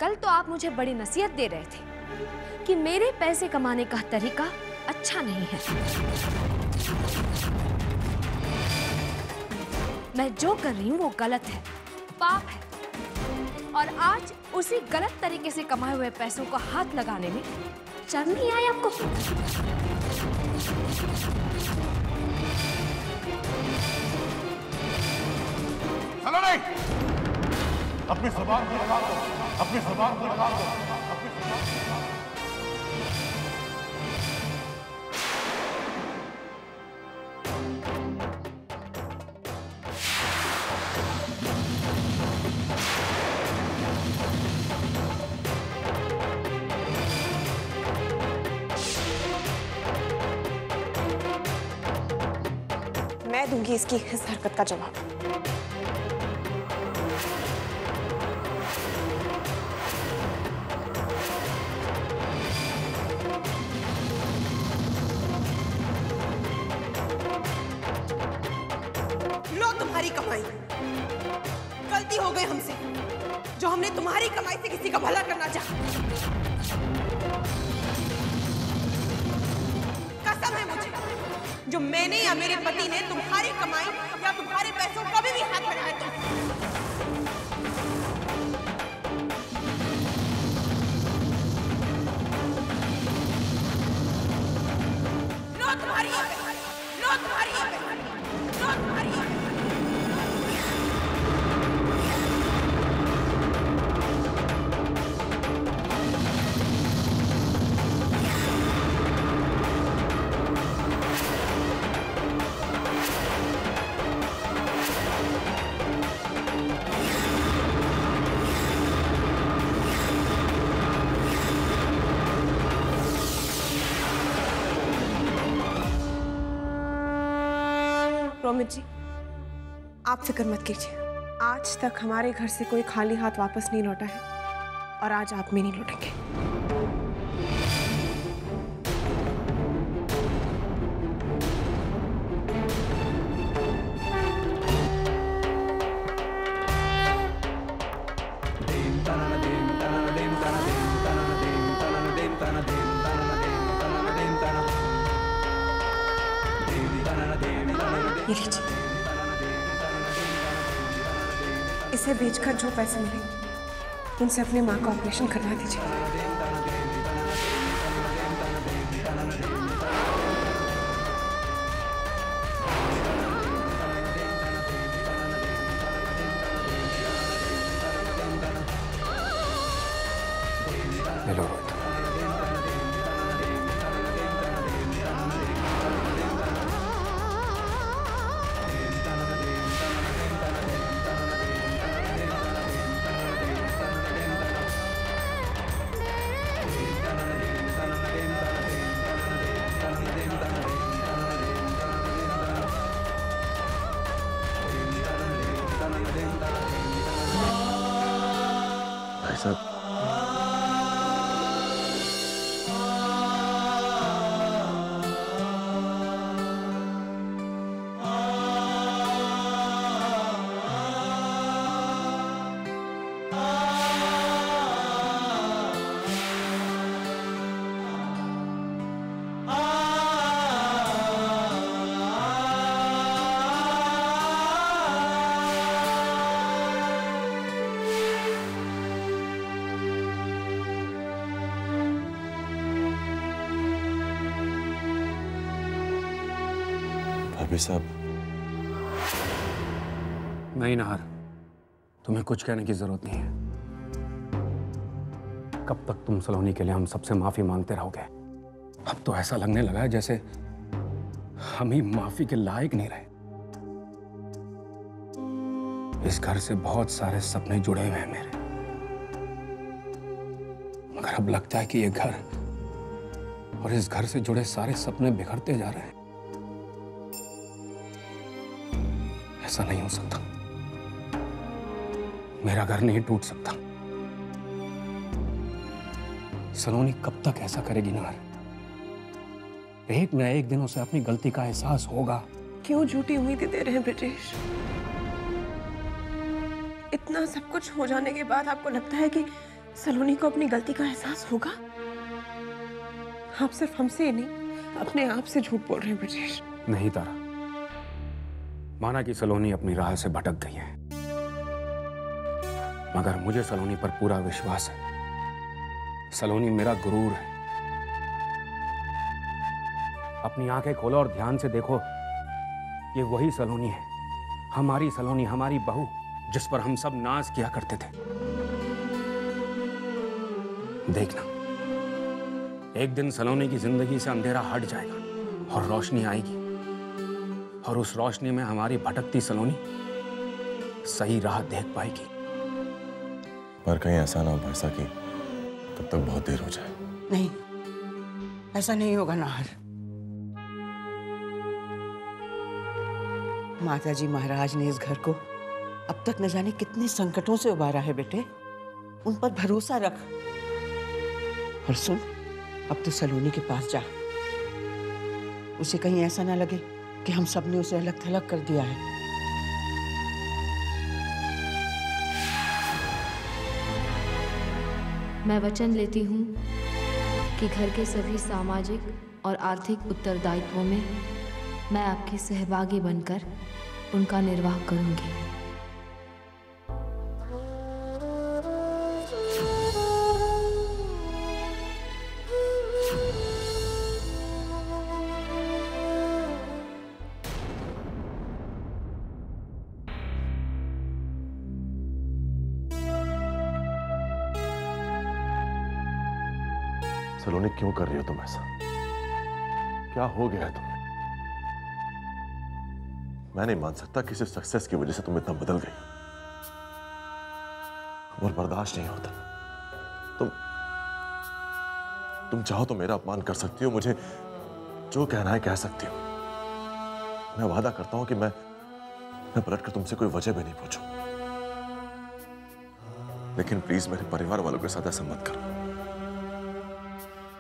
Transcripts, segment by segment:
कल तो आप मुझे बड़ी नसीहत दे रहे थे कि मेरे पैसे कमाने का तरीका अच्छा नहीं है। मैं जो कर रही हूँ वो गलत है, पाप है। और आज उसी गलत तरीके से कमाए हुए पैसों को हाथ लगाने में शर्म नहीं आई आपको? चलो नहीं, अपनी जुबान को लगा दो, अपनी जुबान को लगा दो, अपनी जुबान को लगा दो। मैं दूंगी इसकी इस हरकत का जवाब। लो तुम्हारी कमाई। गलती हो गई हमसे जो हमने तुम्हारी कमाई से किसी का भला करना चाहा। कसम है मुझे, जो मैंने या मेरे पति ने तुम्हारी कमाई या तुम्हारे पैसों कभी भी हाथ लगाए तो लो तुम्हारी ये पैसे, लो तुम्हारी ये पैसे, लो तुम्हारी ये पैसे। रोमित जी, आप फिक्र मत कीजिए। आज तक हमारे घर से कोई खाली हाथ वापस नहीं लौटा है और आज आप में नहीं लौटेंगे। ये लीजिए, इसे बेचकर जो पैसे मिले उनसे अपनी माँ का ऑपरेशन करवा दीजिए। हेलो भाई साहब, भाभी साहब, नहीं नहार, तुम्हें कुछ कहने की जरूरत नहीं है। कब तक तुम सलोनी के लिए हम सबसे माफी मांगते रहोगे? अब तो ऐसा लगने लगा है जैसे हम ही माफी के लायक नहीं रहे। इस घर से बहुत सारे सपने जुड़े हुए हैं मेरे, मगर अब लगता है कि ये घर और इस घर से जुड़े सारे सपने बिखरते जा रहे हैं। ऐसा नहीं हो सकता, मेरा घर नहीं टूट सकता। सलोनी कब तक ऐसा करेगी नार? एक न एक दिन उसे अपनी गलती का एहसास होगा। क्यों झूठी उम्मीदें दे रहे हैं ब्रिजेश? इतना सब कुछ हो जाने के बाद आपको लगता है कि सलोनी को अपनी गलती का एहसास होगा? आप सिर्फ हमसे ही नहीं, अपने आप से झूठ बोल रहे हैं ब्रजेश। नहीं तारा, माना कि सलोनी अपनी राह से भटक गई है, मगर मुझे सलोनी पर पूरा विश्वास है। सलोनी मेरा गुरूर है। अपनी आंखें खोलो और ध्यान से देखो, ये वही सलोनी है, हमारी सलोनी, हमारी बहू, जिस पर हम सब नाज किया करते थे। देखना, एक दिन सलोनी की जिंदगी से अंधेरा हट जाएगा और रोशनी आएगी, और उस रोशनी में हमारी भटकती सलोनी सही राह देख पाएगी। पर कहीं ऐसा ना हो भाई साहब कि तब तक बहुत देर हो जाए। नहीं, ऐसा नहीं होगा नाहर। माताजी महाराज ने इस घर को अब तक न जाने कितने संकटों से उबारा है बेटे। उन पर भरोसा रख। और सुन, अब तो सलोनी के पास जा। उसे कहीं ऐसा ना लगे कि हम सब ने उसे अलग थलग कर दिया है। मैं वचन लेती हूँ कि घर के सभी सामाजिक और आर्थिक उत्तरदायित्वों में मैं आपकी सहभागी बनकर उनका निर्वाह करूंगी। सलोनी, क्यों कर रही हो तुम ऐसा? क्या हो गया है तुम्हें? मैं नहीं मान सकता किसी सक्सेस की वजह से तुम इतना बदल गई, और बर्दाश्त नहीं होता। तुम चाहो तो मेरा अपमान कर सकती हो, मुझे जो कहना है कह सकती हो। मैं वादा करता हूं कि मैं पलटकर तुमसे कोई वजह भी नहीं पूछूं, लेकिन प्लीज मेरे परिवार वालों के साथ ऐसा मत करो।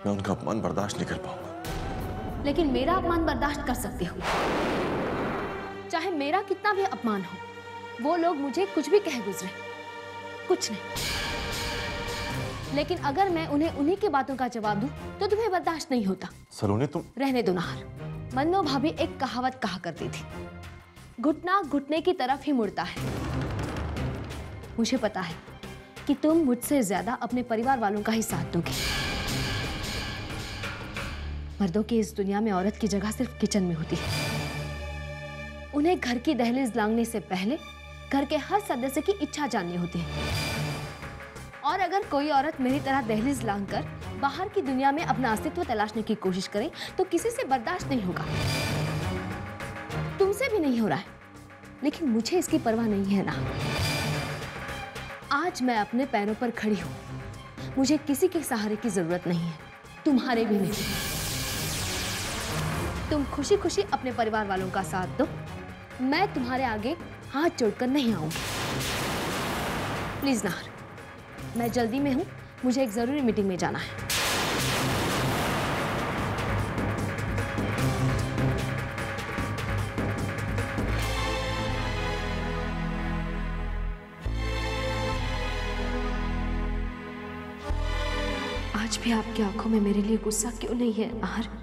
मैं उनका अपमान बर्दाश्त नहीं कर पाऊंगा। लेकिन मेरा अपमान बर्दाश्त कर सकते हो, चाहे मेरा कितना भी अपमान हो। वो लोग मुझे कुछ भी कह गुजरे, कुछ नहीं, लेकिन अगर मैं उन्हें उन्हीं की बातों का जवाब दूं तो तुम्हें बर्दाश्त नहीं होता। सलोनी, तुम रहने दो नाहर। मन्नो भाभी एक कहावत कहा करती थी, घुटना घुटने की तरफ ही मुड़ता है। मुझे पता है कि तुम मुझसे ज्यादा अपने परिवार वालों का ही साथ दोगे। मर्दों की इस दुनिया में औरत की जगह सिर्फ किचन में होती है। उन्हें घर की दहलीज लांघने से पहले घर के हर सदस्य की इच्छा जाननी होती है, और अगर कोई औरत मेरी तरह दहलीज लांघकर बाहर की दुनिया में अपना अस्तित्व तलाशने की कोशिश करे तो किसी से बर्दाश्त नहीं होगा। तुमसे भी नहीं हो रहा है, लेकिन मुझे इसकी परवाह नहीं है ना। आज मैं अपने पैरों पर खड़ी हूं, मुझे किसी के सहारे की जरूरत नहीं है, तुम्हारे भी नहीं। तुम खुशी खुशी अपने परिवार वालों का साथ दो, मैं तुम्हारे आगे हाथ जोड़कर नहीं आऊंगी। प्लीज नाहर, मैं जल्दी में हूं, मुझे एक जरूरी मीटिंग में जाना है। आज भी आपकी आंखों में मेरे लिए गुस्सा क्यों नहीं है नाहर?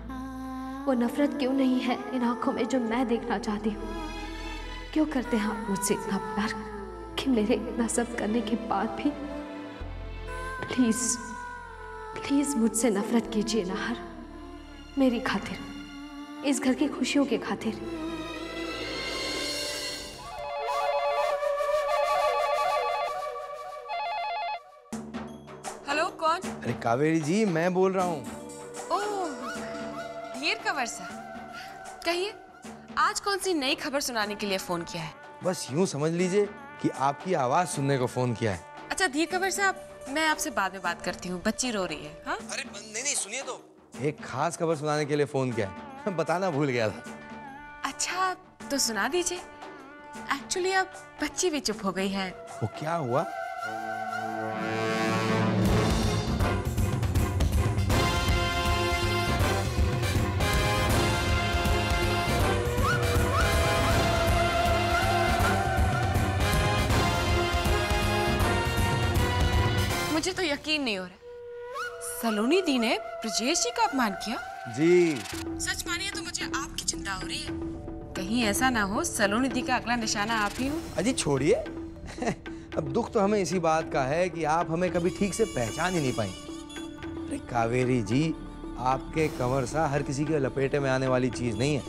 वो नफरत क्यों नहीं है इन आंखों में जो मैं देखना चाहती हूँ? क्यों करते हैं आप मुझसे इतना प्यार कि मेरे इतना सब करने के बाद भी प्लीज प्लीज मुझसे नफरत कीजिए नाहर, मेरी खातिर, इस घर की खुशियों के खातिर। हेलो, कौन? अरे कावेरी जी, मैं बोल रहा हूँ। ओह, धीर का वर्षा। कहिए, आज कौन सी नई खबर सुनाने के लिए फोन किया है? बस यूं समझ लीजिए कि आपकी आवाज सुनने को फोन किया है। अच्छा धीर का वर्षा, मैं आपसे बाद में बात करती हूँ, बच्ची रो रही है। हाँ? अरे नहीं, सुनिए तो। एक खास खबर सुनाने के लिए फोन किया है, बताना भूल गया था। अच्छा तो सुना दीजिए। एक्चुअली अब बच्ची भी चुप हो गई है। वो क्या हुआ? मुझे तो यकीन नहीं हो रहा। सलोनी दी ने ब्रजेश जी का अपमान किया? जी। सच मानिए तो मुझे आपकी चिंता हो रही है। कहीं ऐसा ना हो सलोनी दी का अगला निशाना आप ही हो। अजी छोड़िए। अब दुख तो हमें इसी बात का है कि आप हमें कभी ठीक से पहचान ही नहीं पाई। अरे कावेरी जी, आपके कंवर सा हर किसी के लपेटे में आने वाली चीज नहीं है।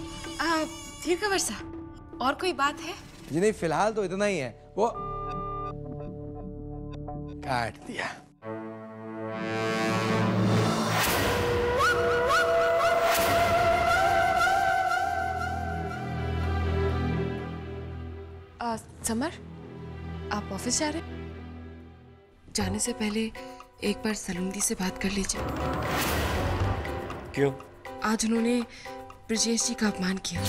फिर कंवर सा, और कोई बात है? जी नहीं, फिलहाल तो इतना ही है। वो काट दिया। समर, आप ऑफिस जा रहे हैं? जाने से पहले एक बार सलोनी दी से बात कर लीजिए। क्यों? आज उन्होंने ब्रजेश जी का अपमान किया।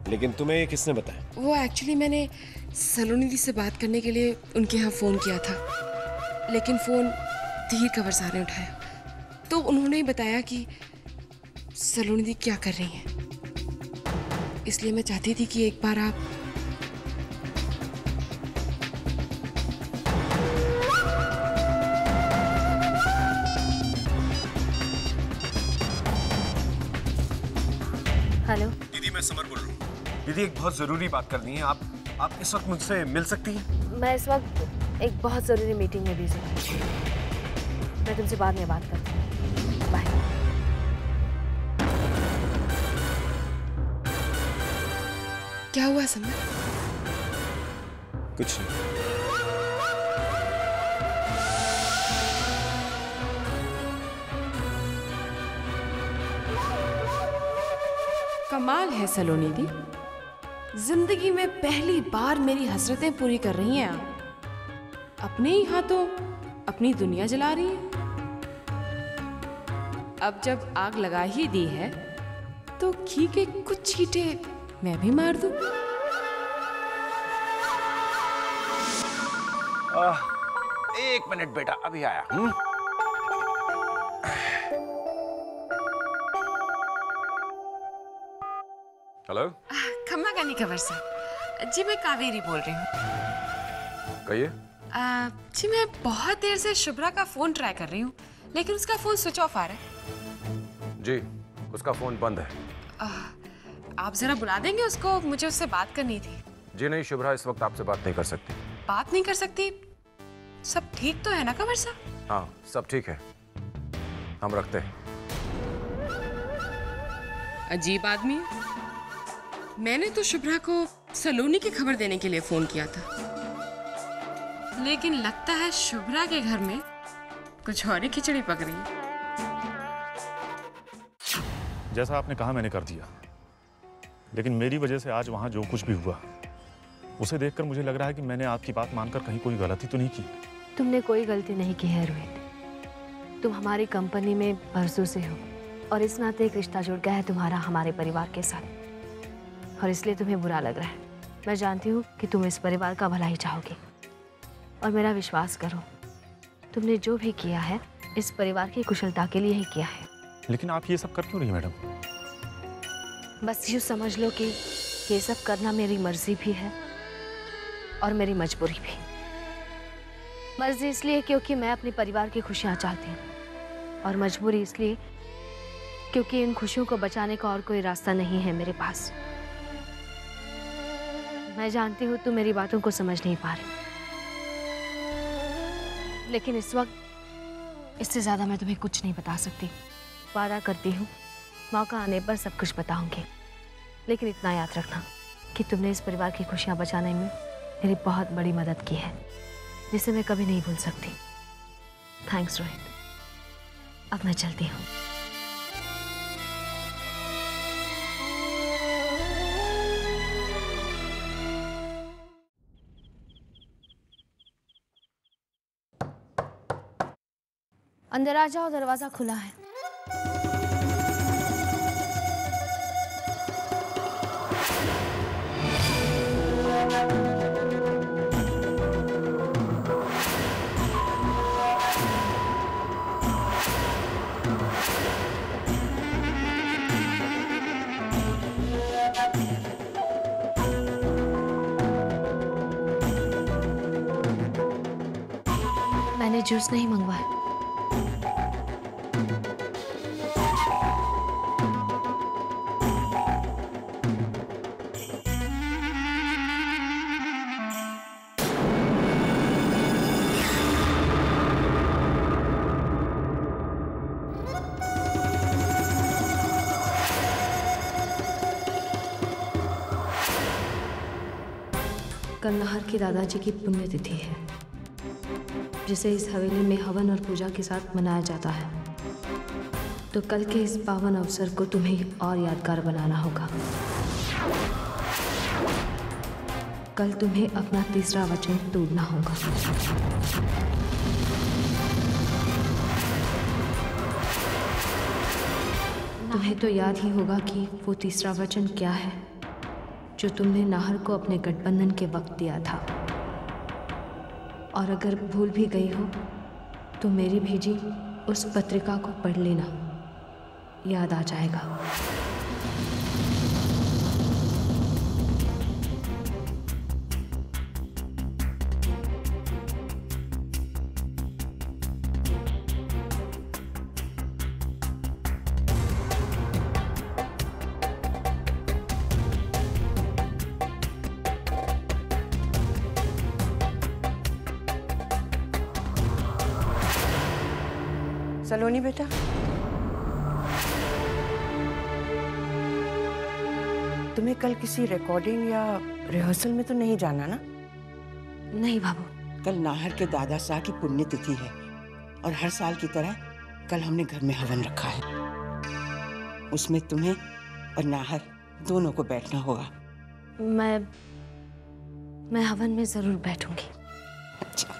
लेकिन तुम्हें ये किसने बताया? वो एक्चुअली मैंने सलोनी दी से बात करने के लिए उनके यहाँ फोन किया था, लेकिन फोन धीर कंवर साहब ने उठाया, तो उन्होंने ही बताया कि सलोनी दी क्या कर रही हैं। इसलिए मैं चाहती थी कि एक बार आप हेलो दीदी, मैं समर बोल रहा हूँ। दीदी, एक बहुत जरूरी बात करनी है। आप इस वक्त मुझसे मिल सकती हैं? मैं इस वक्त एक बहुत ज़रूरी मीटिंग में बिजी हूँ। मैं तुमसे बाद में बात करती हूँ। बाय। क्या हुआ समर? कुछ नहीं। कमाल है सलोनी दी, जिंदगी में पहली बार मेरी हसरतें पूरी कर रही हैं आप। अपने ही हाथों अपनी दुनिया जला रही हैं। अब जब आग लगा ही दी है तो घी के कुछ छींटे मैं भी मार दूं। एक मिनट बेटा, अभी आया। हेलो, खम्मा गानी कंवर साहब जी, मैं कावेरी बोल रही हूँ। कहिए। जी मैं बहुत देर से शुभ्रा का फोन ट्राई कर रही हूँ, लेकिन उसका फोन स्विच ऑफ आ रहा है। जी, उसका फोन बंद है। आप जरा बुला देंगे उसको, मुझे उससे बात करनी थी। जी नहीं, शुभ्रा इस वक्त आपसे बात नहीं कर सकती। बात नहीं कर सकती? सब ठीक तो है ना कंवर साहब? हाँ, सब ठीक है। हम रखते हैं। अजीब आदमी है। मैंने तो शुभ्रा को सलोनी की खबर देने के लिए फोन किया था, लेकिन लगता है शुभ्रा के घर में कुछ और ही खिचड़ी पक रही है। जैसा आपने कहा मैंने कर दिया, लेकिन मेरी वजह से आज वहां जो कुछ भी हुआ उसे देखकर मुझे लग रहा है कि मैंने आपकी बात मानकर कहीं कोई गलती तो नहीं की। तुमने कोई गलती नहीं की है रोहित। तुम हमारी कंपनी में बरसों से हो और इस नाते एक रिश्ता जुड़ गया है तुम्हारा हमारे परिवार के साथ, और इसलिए तुम्हें बुरा लग रहा है। मैं जानती हूँ कि तुम इस परिवार का भला ही चाहोगे, और मेरा विश्वास करो, तुमने जो भी किया है इस परिवार की कुशलता के लिए ही किया है। लेकिन आप ये सब कर क्यों रही मैडम? बस यूँ समझ लो कि ये सब करना मेरी मर्जी भी है और मेरी मजबूरी भी। मर्जी इसलिए क्योंकि मैं अपने परिवार की खुशियाँ चाहती हूँ, और मजबूरी इसलिए क्योंकि इन खुशियों को बचाने का और कोई रास्ता नहीं है मेरे पास। मैं जानती हूँ तुम मेरी बातों को समझ नहीं पा रही, लेकिन इस वक्त इससे ज्यादा मैं तुम्हें कुछ नहीं बता सकती। वादा करती हूँ मौका आने पर सब कुछ बताऊंगी, लेकिन इतना याद रखना कि तुमने इस परिवार की खुशियाँ बचाने में मेरी बहुत बड़ी मदद की है, जिसे मैं कभी नहीं भूल सकती। थैंक्स रोहित। अब मैं चलती हूँ। अंदर आ जाओ, दरवाजा खुला है। मैंने जूस नहीं मंगवाया। कल नाहर की दादाजी की पुण्यतिथि है, जिसे इस हवेली में हवन और पूजा के साथ मनाया जाता है। तो कल के इस पावन अवसर को तुम्हें और यादगार बनाना होगा। कल तुम्हें अपना तीसरा वचन तोड़ना होगा। तुम्हें तो याद ही होगा कि वो तीसरा वचन क्या है जो तुमने नाहर को अपने गठबंधन के वक्त दिया था। और अगर भूल भी गई हो तो मेरी भेजी उस पत्रिका को पढ़ लेना, याद आ जाएगा। सलोनी बेटा, तुम्हें कल किसी रिकॉर्डिंग या रिहर्सल में तो नहीं जाना ना? नहीं बाबू। कल नाहर के दादा साहब की पुण्यतिथि है और हर साल की तरह कल हमने घर में हवन रखा है। उसमें तुम्हें और नाहर दोनों को बैठना होगा। मैं हवन में जरूर बैठूंगी। अच्छा।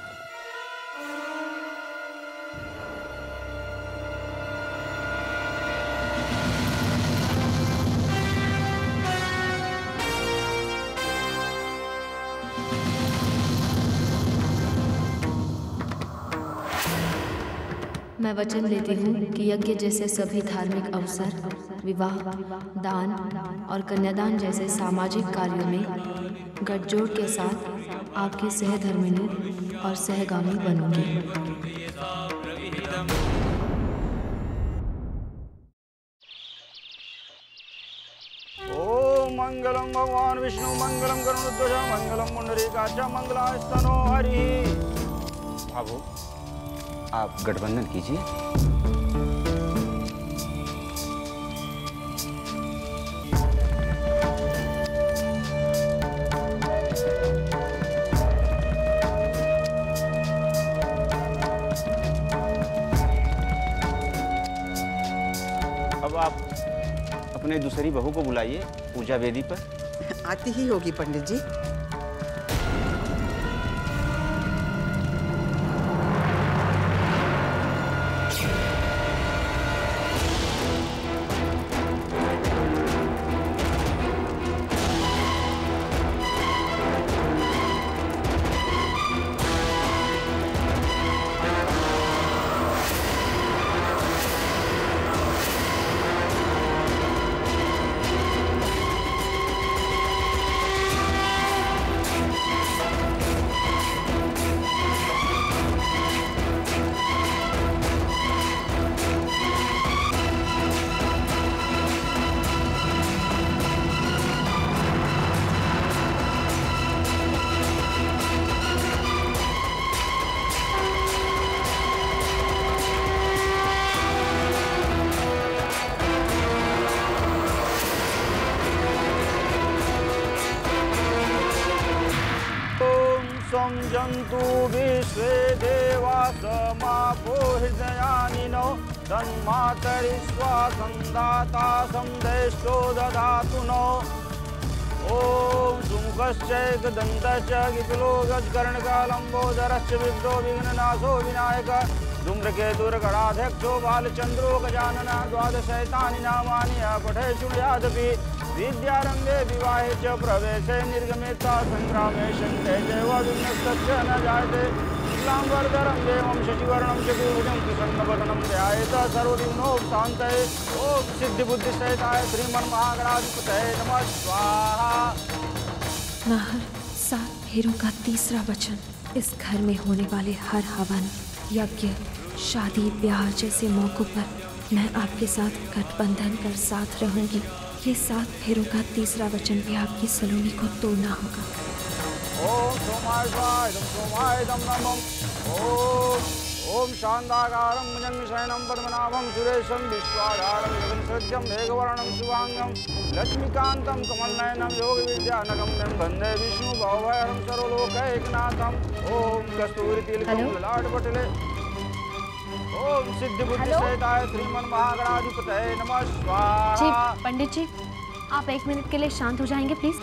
मैं वचन लेती हूँ कि यज्ञ जैसे सभी धार्मिक अवसर, विवाह, दान और कन्यादान जैसे सामाजिक कार्यों में गठजोड़ के साथ आपकी सहधर्मिणी और सहगामी बनूंगी। ओम मंगलम भगवान विष्णु मंगलम गरुड़ध्वज मंगलम पुंडरीकाक्ष मंगलास्तनो हरि। बाबू, आप गठबंधन कीजिए। अब आप अपने दूसरी बहू को बुलाइए पूजा वेदी पर। आती ही होगी पंडित जी। जंतु विश्वे देवा समापो हृदयानिनो तन्मातरिस्वा संदाता संदेशो दधातु नो। ओम सुमुखश्चैकदन्तश्च विपुलो गजकर्णकालम्बोदरश्च विघ्नो विघ्ननाशो विनायक धूम्रकेतुर्गणाध्यक्षो बालचन्द्रो गजाननः द्वादशैतानि नामानि पठे शृणुयादपि। विद्यारम्भे विवाहे च प्रवेशे निर्गमेता संग्रामे शङ्खे चैव विघ्नस्तस्य न जायते। शुक्लाम्बरधरं देवं शशिवर्णं चतुर्भुजं प्रसन्नवदनं ध्यायेत सर्वविघ्नोपशान्तये। ओम सिद्धिबुद्धिसहिताय श्रीमन्महागणाधिपतये नमः स्वाहा। नाहर 7 फेरों का तीसरा वचन। इस घर में होने वाले हर हवन, यज्ञ, शादी, ब्याह जैसे मौक़ों पर मैं आपके साथ गठबंधन कर साथ रहूंगी। ये 7 फेरों का तीसरा वचन भी आपकी सलोनी को तोड़ना होगा। ओम सोमाय स्वाहा इदं सोमाय इदं नमः। ओम शांताकारं भुजंगशयनं पद्मनाभं सुरेशं विश्वाधारं गगनसदृशं मेघवर्णं शुभांगं लक्ष्मीकान्तं कमलनयनं योगविद्यानगम्यं वन्दे विष्णुभवभयहरं सर्वलोकैकनाथं। ओम कस्तूरितिलकं ललाटपटले ओम सिद्धिबुद्धिसहिताय श्रीमन्महागणाधिपतये नमः स्वाहा। जी पंडित जी, आप 1 मिनट के लिए शांत हो जाएंगे प्लीज।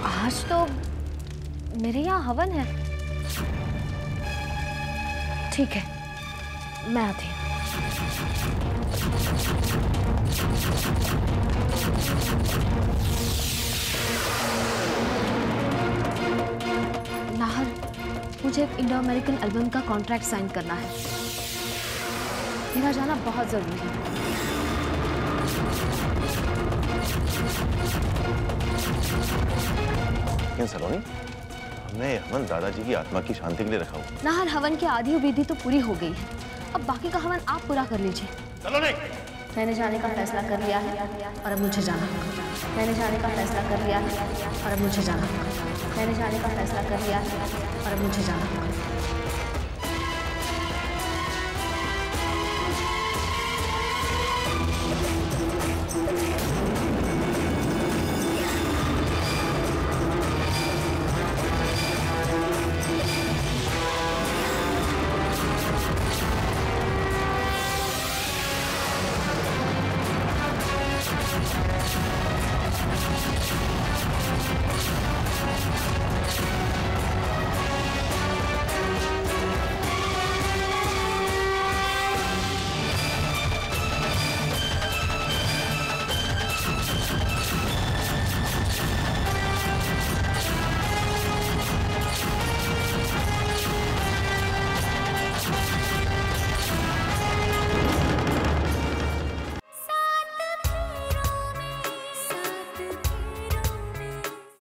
आज तो मेरे यहाँ हवन है। ठीक है, मैं आती हूँ। नाहर, मुझे एक इंडो अमेरिकन एल्बम का कॉन्ट्रैक्ट साइन करना है। मेरा जाना बहुत जरूरी है। लेकिन सलोनी, हमने हवन दादाजी की आत्मा की शांति के लिए रखा हुआ। नाहर, हवन की आधी विधि तो पूरी हो गई है, अब बाकी का हवन आप पूरा कर लीजिए। सलोनी, मैंने जाने का फैसला कर लिया है और अब मुझे जाना होगा। मैंने जाने का फैसला कर लिया है और अब मुझे जाना होगा। मैंने जाने का फैसला कर लिया है और अब मुझे जाना होगा।